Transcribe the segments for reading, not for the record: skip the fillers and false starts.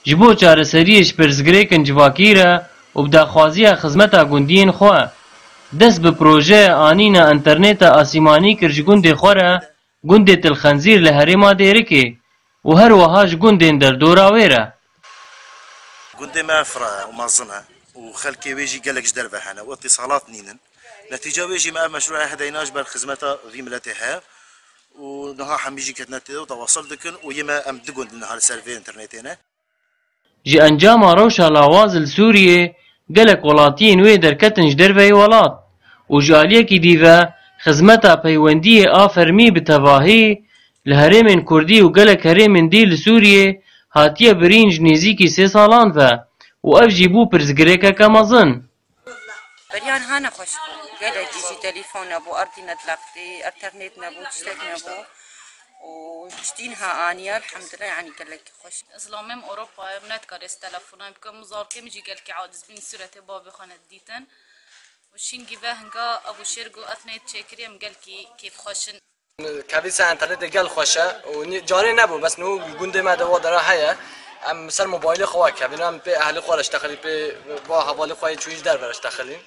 جبو چارەسەریش پرزگرێکن civakî re û bi daxwaziya xizmeta gundiyên xwe dest bi projeya anîna înternêta asîmanî kir ji gundê xwe re gundê Tilxenzîr li Herêma Dêrikê û her wiha ji gundên derdora wê re. Gundê me fira û mezin e û xelkê wê jî gelek ji derve hene û itîsalat nînin. Netîca wê jî me ev meşruya hedeyna ji ber xizmeta vî miletê heye û niha hemî jî ketine tê û tewasıl dikin û yê me em di gund niha li ser vê înternêtê ne. Ji encama rewşa lawaz li Sûriyê gelek welatiyên wê derketin ji derveyê welat û ji aliyekî dîve xizmeta peywendiyê a fermî bi tevahî li herêmên Kurdî û gelek herêmên dî li Sûriyê hatiye birîn ji nêzîkî 3 salan ve û ev jî bû pirsgirêkeke mezin. Beriyan hane xweş bû, gelekî jî telîfon nebû, erdî netlaxtî, internêt nebû, tiştek nebû û tiştîn ha aniye elhemdulillah yani gelekî xweş. Zlamêm Ewropayê netkarê telefonayê bikim, zarokê min jî gelekî aciz bûn sûretê bavê xwe nedîtin û şîngî ve hinga ew şêr got etnê çêkiriye min gelekî kêfxweşin. Kevîsa internetê gel xweş e û carê nebû bes nû gundê me de we dere heye em ser mobaylê xwe kevîn em pê ehlê xwe re ştexelî pê va hevalê xwe çûyî ji derve re ştexelîn.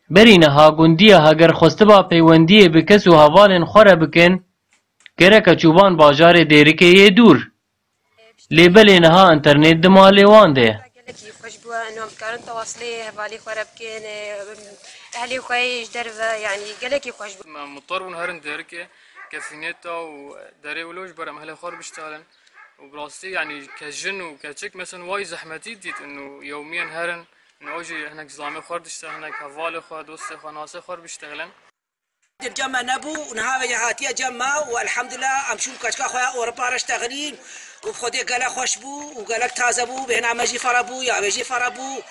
Berî niha gundiya heger xwestiba peywendiyê bi kes û hevalên xwe re bikin gereke çûban bajarê Dêrikeyê dûr. Lê belê niha internêt di malê wan de ye. Gelekî xweş bûye em dikarin tewasılê hevalê xwe re bikin, ehlê xwe ji derve yani gelekî xweş bû. مضطر بون هرن ديركي كفينيتا وداري ولوج برا مهلا خور بيشتغلن وبراستي يعني كجن وكتشك مثلا واي زحمتي ديت انه يوميا هرن انه اجي هناك زلامي خور تشتغل هناك هفالي خور دوستي خور ناسي خور بيشتغلن جمع نبو ونهاوي هاتيا جمع والحمد لله امشو كاشكا خويا اوروبا رشتغلين وبخدي قالك خوش بو وقالك تازه بو بهنا ماجي فرابو يا بيجي فرابو.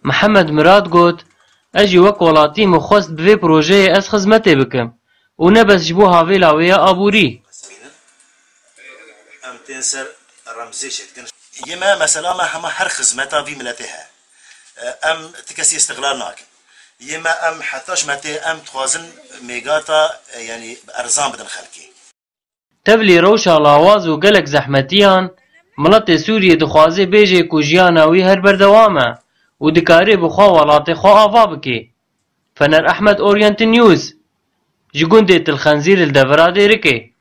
محمد مراد got ez jî wek welatî min xwest bi vê projeyê ez xizmetê bikim û ne bes ji bo havêla wê ya aborî. Em tên ser remzê şetkin. Yê me mesela me hema her xizmeta vî miletê heye. Em ti kesî istiqlal nakin. Yê me em heta ji me tê em dixwazin mêgata yani erzan bidin xelkê. Tevlî rewşa lawaz û gelek zehmetiyan miletê Sûriyê dixwaze bêje ku jiyana wî her berdewam e û dikarê bi xwe welatê xwe ava bike. Fener Ehmed Orient News ji gundê Tilxenzîr li Devera Dêrikê.